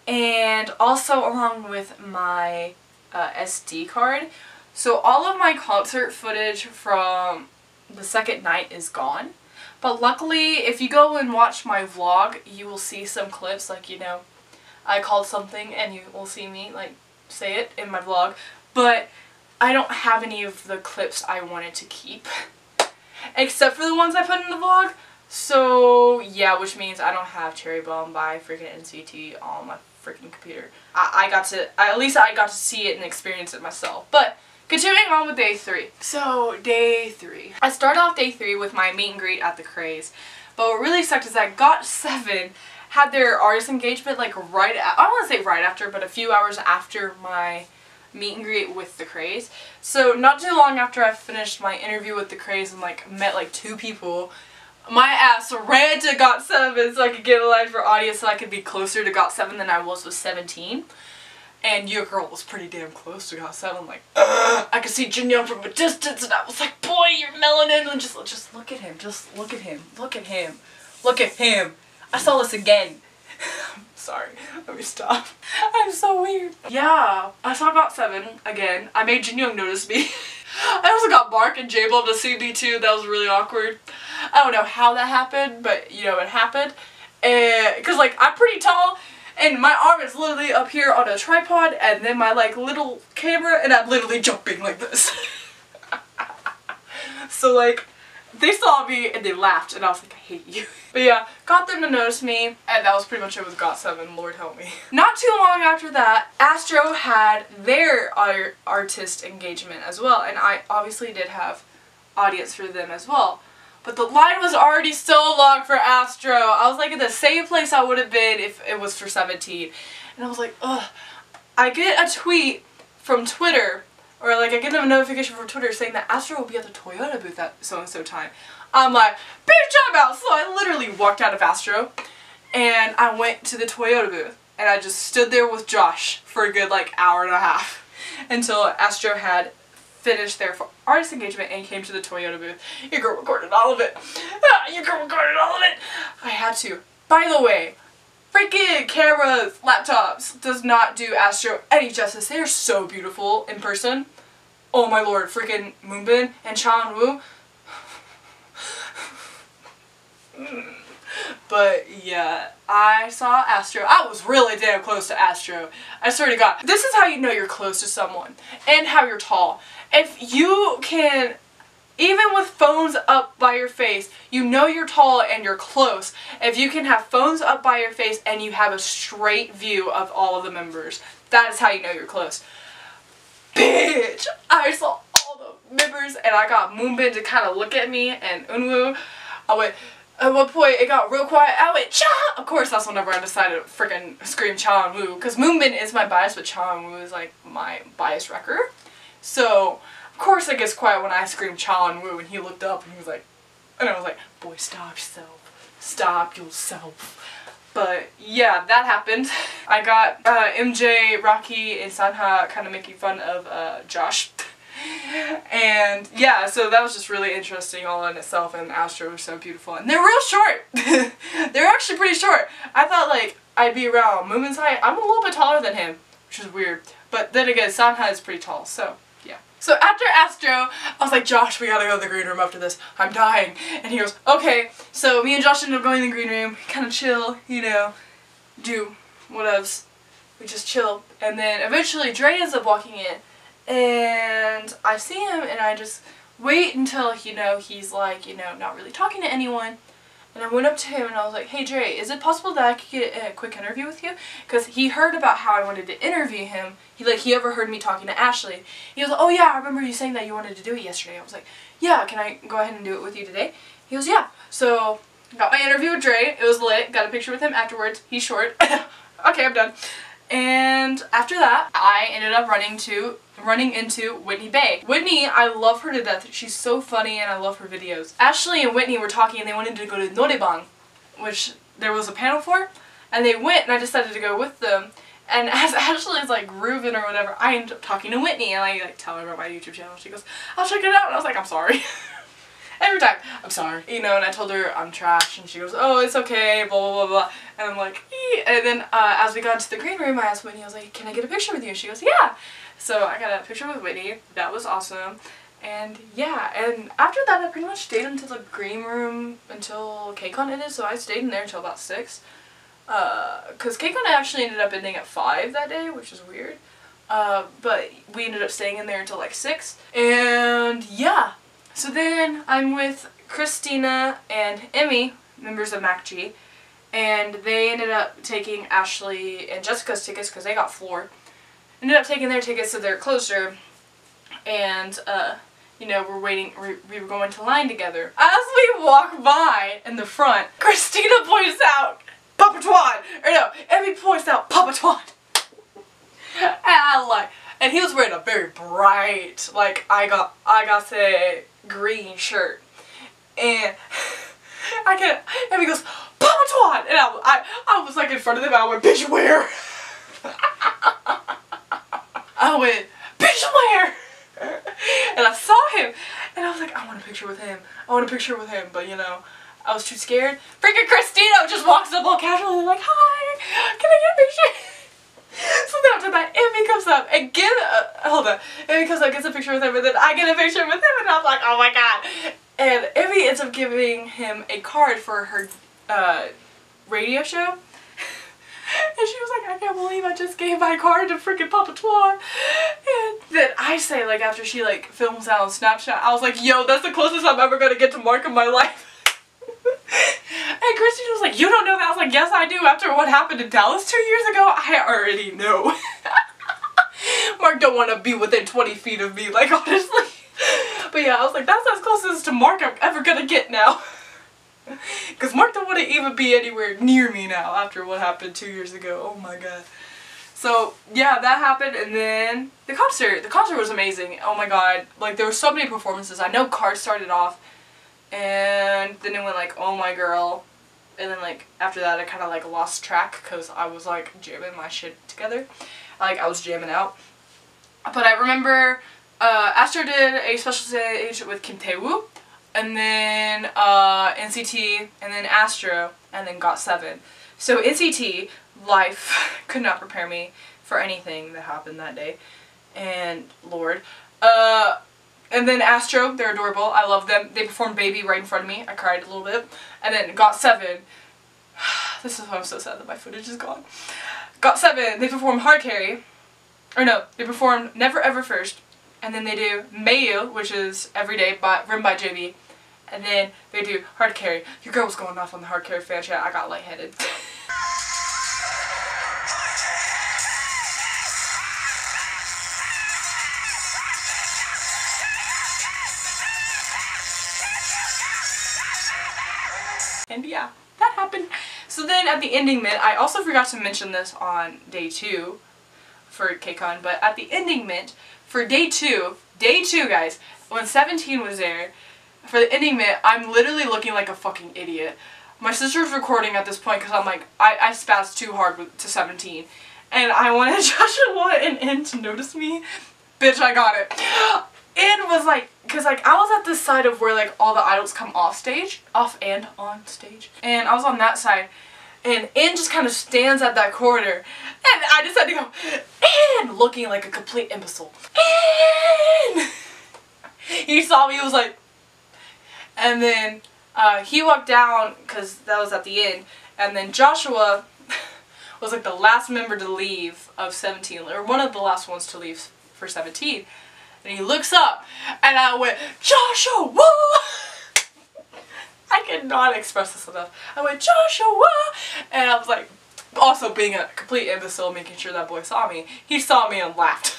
Speaker 1: And also along with my SD card. So all of my concert footage from the second night is gone. But luckily, if you go and watch my vlog, you will see some clips, like, you know, I called something and you will see me, like, say it in my vlog. But I don't have any of the clips I wanted to keep, except for the ones I put in the vlog. So, yeah, which means I don't have Cherry Bomb by freaking NCT on my freaking computer. At least I got to see it and experience it myself. But continuing on with day 3. So, day 3. I started off day 3 with my meet and greet at the Craze. But what really sucked is that Got7 had their artist engagement like I don't want to say right after, but a few hours after my meet and greet with the Craze. So not too long after I finished my interview with the Craze and like met like 2 people, my ass ran to Got7 so I could get a line for audience so I could be closer to Got7 than I was with 17. And your girl was pretty damn close to Got7. Like, I could see Jin Young from a distance, and I was like, boy, you're melanin. And just look at him. Just look at him. Look at him. Look at him. I saw this again. Sorry. Let me stop. I'm so weird. Yeah, I saw Got7 again. I made Jin Young notice me. I also got Mark and J-Bulb to see me too. That was really awkward. I don't know how that happened, but you know, it happened. Cause like, I'm pretty tall, and my arm is literally up here on a tripod, and then my like little camera, and I'm literally jumping like this. So like, they saw me and they laughed, and I was like, I hate you. But yeah, got them to notice me, and that was pretty much it with Got7, Lord help me. Not too long after that, Astro had their artist engagement as well, and I obviously did have audience for them as well. But the line was already so long for Astro. I was like in the same place I would have been if it was for 17. And I was like, ugh. I get a tweet from Twitter, or like I get a notification from Twitter saying that Astro will be at the Toyota booth at so-and-so time. I'm like, bitch, I'm out. So I literally walked out of Astro and I went to the Toyota booth. And I just stood there with Josh for a good like hour and a half until Astro had finished their artist engagement and came to the Toyota booth. Your girl recorded all of it. Your girl recorded all of it. I had to. By the way, freaking cameras, laptops does not do Astro any justice. They are so beautiful in person. Oh my lord, freaking Moonbin and Chan Woo. But yeah, I saw Astro. I was really damn close to Astro. I swear to God. This is how you know you're close to someone and how you're tall. If you can, even with phones up by your face, you know you're tall and you're close. If you can have phones up by your face and you have a straight view of all of the members, that is how you know you're close. Bitch! I saw all the members and I got Moonbin to kind of look at me and Eunwoo. I went, at one point it got real quiet. I went, Cha! Of course that's whenever I decided to freaking scream Cha and Woo. Because Moonbin is my bias, but Cha and Woo is like my bias wrecker. So, of course it gets quiet when I scream Cha and Woo, and he looked up and he was like, and I was like, boy, stop yourself. Stop yourself. But yeah, that happened. I got MJ, Rocky, and Sanha kind of making fun of Josh. And yeah, so that was just really interesting all in itself, and Astro was so beautiful. And they're real short. They're actually pretty short. I thought like I'd be around Moomin's height. I'm a little bit taller than him, which is weird. But then again, Sanha is pretty tall, so yeah. So after Astro, I was like, Josh, we gotta go to the green room after this. I'm dying. And he goes, okay. So me and Josh ended up going to the green room, kind of chill, you know, do whatevs. We just chill. And then eventually Dre ends up walking in. And I see him and I just wait until, you know, he's like, you know, not really talking to anyone. And I went up to him and I was like, hey Dre, is it possible that I could get a quick interview with you? Because he heard about how I wanted to interview him. He overheard me talking to Ashley. He was like, oh yeah, I remember you saying that you wanted to do it yesterday. I was like, yeah, can I go ahead and do it with you today? He goes, yeah. So, got my interview with Dre. It was lit. Got a picture with him afterwards. He's short. Okay, I'm done. And after that, I ended up running into Whitney Bay. Whitney, I love her to death. She's so funny and I love her videos. Ashley and Whitney were talking and they wanted to go to Norebang, which there was a panel for, and they went and I decided to go with them. And as Ashley is like grooving or whatever, I end up talking to Whitney and I like tell her about my YouTube channel. She goes, I'll check it out. And I was like, I'm sorry. Every time, I'm sorry. You know, and I told her I'm trash and she goes, oh, it's okay, blah, blah, blah, blah. And I'm like, ee. And then as we got into the green room, I asked Whitney, I was like, can I get a picture with you? And she goes, yeah. So I got a picture with Whitney. That was awesome. And yeah, and after that I pretty much stayed until the green room until Kcon ended, so I stayed in there until about 6. Because Kcon actually ended up ending at 5 that day, which is weird. But we ended up staying in there until like 6. And yeah, so then I'm with Christina and Emmy, members of MacG, and they ended up taking Ashley and Jessica's tickets because they got floor. Ended up taking their tickets to their closer, and you know, we were going to line together. As we walk by in the front, Christina points out Papa Twan, or no, Emmy points out Papa Twan. And I like, and he was wearing a very bright, like I got say green shirt, and Emmy goes Papa Twan, and I was like in front of them. I went, bitch where? I went, bitch where? And I saw him, and I was like, I want a picture with him. I want a picture with him, but you know, I was too scared. Freaking Christina just walks up all casually like, hi, can I get a picture? So then after that, Emmy comes up and Emmy comes up, gets a picture with him, and then I get a picture with him, and I was like, oh my god. And Emmy ends up giving him a card for her radio show. And she was like, I can't believe I just gave my card to freaking Papa Twan. And then I say, like, after she, like, films out on Snapchat, I was like, yo, that's the closest I'm ever going to get to Mark in my life. And Christina was like, you don't know that? I was like, yes, I do. After what happened in Dallas 2 years ago, I already know. Mark don't want to be within 20 feet of me, like, honestly. But yeah, I was like, that's as closest to Mark I'm ever going to get now. Because Mark don't want to even be anywhere near me now after what happened 2 years ago. Oh my god. So yeah, that happened, and then the concert. The concert was amazing. Oh my god. Like, there were so many performances. I know Card started off, and then it went like, oh my girl. And then like after that I kind of like lost track because I was like jamming my shit together. Like, I was jamming out. But I remember Astro did a special stage with Kim Tae-woo. And then NCT, and then Astro, and then Got7. So NCT, life could not prepare me for anything that happened that day. And Lord. And then Astro, they're adorable. I love them. They performed Baby right in front of me. I cried a little bit. And then Got7. This is why I'm so sad that my footage is gone. Got7, they performed Hard Carry. Or no, they performed Never Ever First. And then they do Mayu, which is Everyday, written by JB. And then they do Hard Carry. Your girl was going off on the Hard Carry fan chat. I got lightheaded. And yeah, that happened. So then at the ending mint, I also forgot to mention this on day 2 for Kcon, but at the ending mint, for day 2 guys, when 17 was there, for the ending mint, I'm literally looking like a fucking idiot. My sister's recording at this point because I'm like, I spazzed too hard to 17. And I wanted Joshua and In to notice me. Bitch, I got it. In was like, because like I was at this side of where like all the idols come off and on stage. And I was on that side. And In just kind of stands at that corner. And I just had to go, In! Looking like a complete imbecile. In! He saw me, he was like, and then he walked down, because that was at the end, and then Joshua was like the last member to leave of 17, or one of the last ones to leave for 17. And he looks up, and I went, Joshua! I cannot express this enough. I went, Joshua! And I was like, also being a complete imbecile, making sure that boy saw me. He saw me and laughed.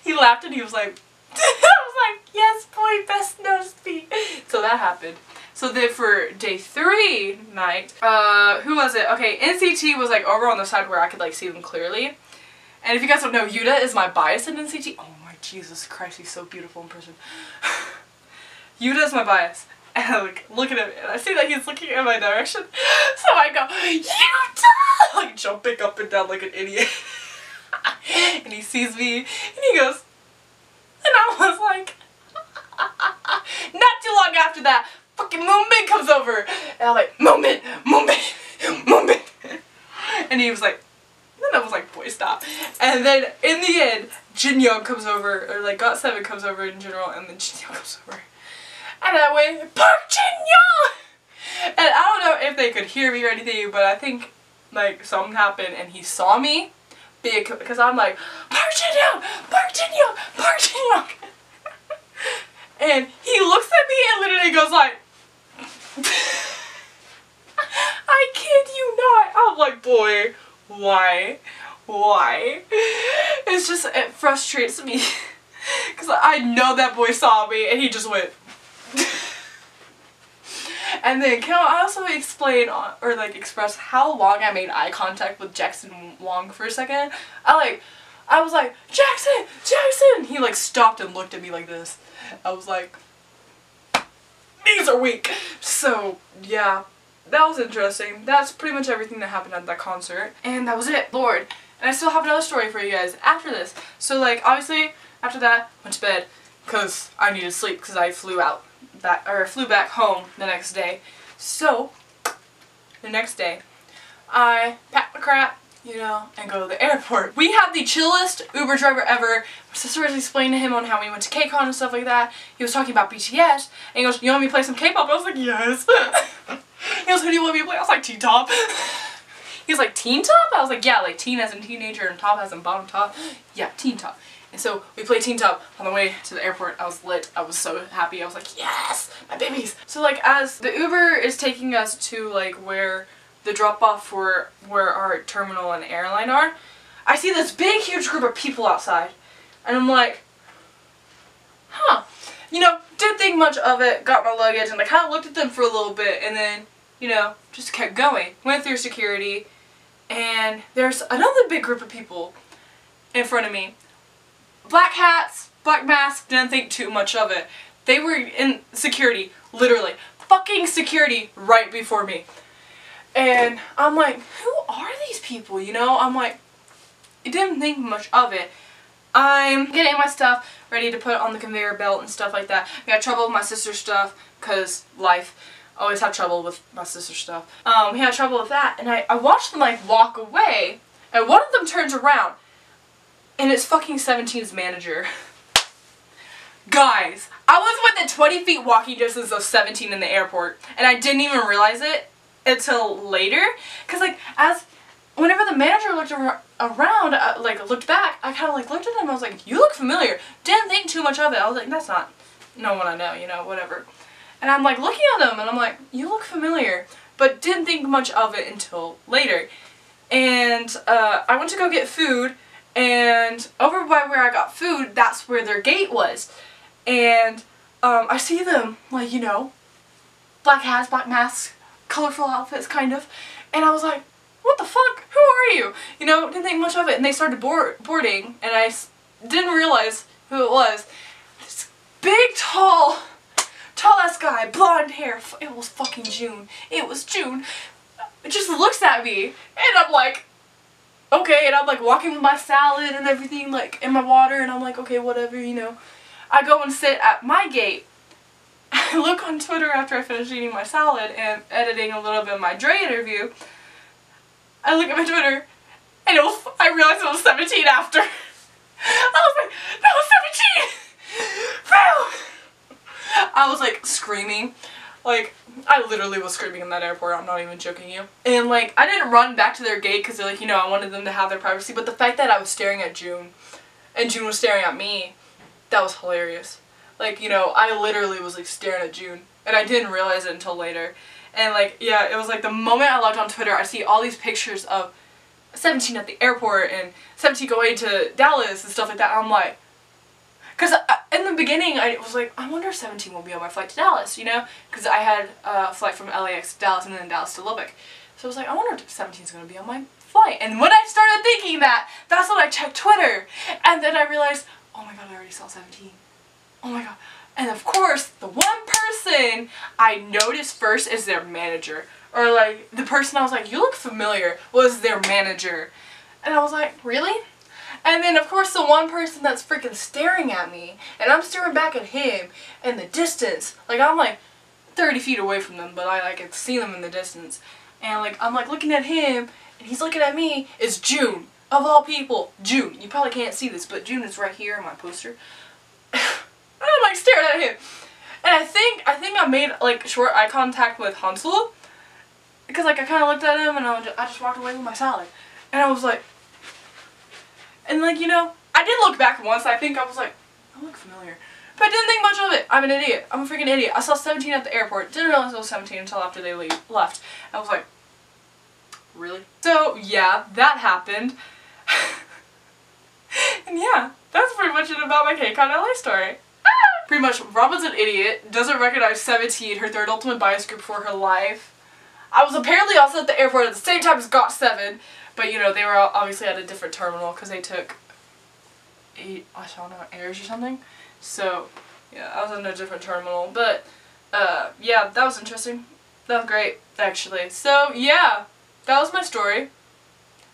Speaker 1: He laughed and he was like, I was like, yes boy, best noticed me. So that happened. So then for day 3 night, who was it? Okay, NCT was like over on the side where I could like see them clearly. And if you guys don't know, Yuta is my bias in NCT. Oh my Jesus Christ, he's so beautiful in person. Yuta is my bias. And I like look at him and I see that he's looking in my direction. So I go, Yuta! Like jumping up and down like an idiot. And he sees me and he goes, and I was like, not too long after that, fucking Moonbin comes over. And I'm like, Moonbin, Moonbin, Moonbin. And he was like, then I was like, boy, stop. And then in the end, Jin Young comes over, or like GOT7 comes over in general, and then Jin Young comes over. And I went, Park Jin Young! And I don't know if they could hear me or anything, but I think like something happened and he saw me because I'm like, Park Jin Young! Park Jin Young! Park Jin Young! And he looks at me and literally goes like, I kid you not. I'm like, boy, why? Why? It's just, it frustrates me. Because I know that boy saw me and he just went. And then can I also explain or like express how long I made eye contact with Jackson Wong for a second? I was like, Jackson! Jackson! He like stopped and looked at me like this. I was like, these are weak. So yeah, that was interesting. That's pretty much everything that happened at that concert. And that was it. Lord. And I still have another story for you guys after this. So like obviously after that, went to bed because I needed sleep because I flew back home the next day. So the next day I packed my crap, you know, and go to the airport. We had the chillest Uber driver ever. My sister was explaining to him on how we went to Kcon and stuff like that. He was talking about BTS and he goes, you want me to play some K-pop? I was like, yes. He goes, who do you want me to play? I was like, Teen Top. He was like, Teen Top? I was like, yeah, like teen as in teenager and top as in bottom top. Yeah, Teen Top. And so we played Teen Top on the way to the airport. I was lit. I was so happy. I was like, yes, my babies. So like as the Uber is taking us to like where the drop off for where our terminal and airline are, I see this big huge group of people outside. And I'm like, huh. You know, didn't think much of it, got my luggage, and I kind of looked at them for a little bit and then, you know, just kept going. Went through security and there's another big group of people in front of me. Black hats, black masks, didn't think too much of it. They were in security, literally. Fucking security right before me. And I'm like, who are these people, you know? I'm like, I didn't think much of it. I'm getting my stuff ready to put on the conveyor belt and stuff like that. I got trouble with my sister's stuff, because life. I always have trouble with my sister's stuff. We had trouble with that, and I watched them like walk away, and one of them turns around. And it's fucking 17's manager. Guys, I was within 20 feet walking distance of 17 in the airport. And I didn't even realize it until later. Because like, whenever the manager looked around, like looked back, I kind of like looked at him and I was like, you look familiar. Didn't think too much of it. I was like, that's not no one I know, you know, whatever. And I'm like looking at him and I'm like, you look familiar. But didn't think much of it until later. And I went to go get food. And over by where I got food, that's where their gate was. And I see them, like, you know, black hats, black masks, colorful outfits, kind of. And I was like, what the fuck? Who are you? You know, didn't think much of it. And they started boarding, and I didn't realize who it was. This big, tall-ass guy, blonde hair. It was fucking June. It was June. It just looks at me, and I'm like, okay, and I'm like walking with my salad and everything, like in my water, and I'm like, okay, whatever, you know. I go and sit at my gate. I look on Twitter after I finish eating my salad and editing a little bit of my Dre interview. I look at my Twitter, and I realized it was 17 after. I was like, that was 17! Bro! I was like screaming. Like, I literally was screaming in that airport, I'm not even joking you. And like, I didn't run back to their gate because they're like, you know, I wanted them to have their privacy, but the fact that I was staring at June, and June was staring at me, that was hilarious. Like, you know, I literally was like staring at June, and I didn't realize it until later. And like, yeah, it was like the moment I logged on Twitter, I see all these pictures of 17 at the airport, and 17 going to Dallas and stuff like that, and I'm like, because in the beginning, I was like, I wonder if 17 will be on my flight to Dallas, you know? Because I had a flight from LAX to Dallas and then Dallas to Lubbock. So I was like, I wonder if 17 is going to be on my flight. And when I started thinking that, that's when I checked Twitter. And then I realized, oh my god, I already saw 17. Oh my god. And of course, the one person I noticed first is their manager. Or like, the person I was like, you look familiar, was their manager. And I was like, really? And then of course the one person that's freaking staring at me, and I'm staring back at him in the distance. Like I'm like 30 feet away from them, but I could see them in the distance. And like I'm like looking at him, and he's looking at me, is June. of all people, June. You probably can't see this, but June is right here in my poster. I'm like staring at him. And I think I made like short eye contact with Hansel. Because like I kind of looked at him and I just walked away with my salad. And I was like, and like, you know, I did look back once. I think I was like, I look familiar. But I didn't think much of it. I'm an idiot. I'm a freaking idiot. I saw 17 at the airport. Didn't realize it was 17 until after they left. I was like, really? So yeah, that happened. And yeah, that's pretty much it about my Kcon LA story. Pretty much, Robin's an idiot, doesn't recognize 17, her third ultimate bias group for her life. I was apparently also at the airport at the same time as Got7, but you know, they were obviously at a different terminal because they took 8, I don't know, airs or something. So, yeah, I was in a different terminal, but, yeah, that was interesting. That was great, actually. So, yeah, that was my story.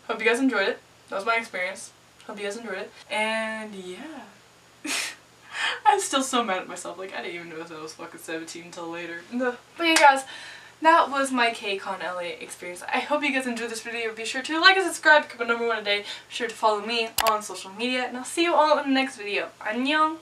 Speaker 1: Hope you guys enjoyed it. That was my experience. Hope you guys enjoyed it. And, yeah. I'm still so mad at myself. Like, I didn't even know that I was fucking 17 until later. But yeah, guys, that was my Kcon LA experience. I hope you guys enjoyed this video. Be sure to like and subscribe, become a #1 a day. Be sure to follow me on social media, and I'll see you all in the next video. Annyeong!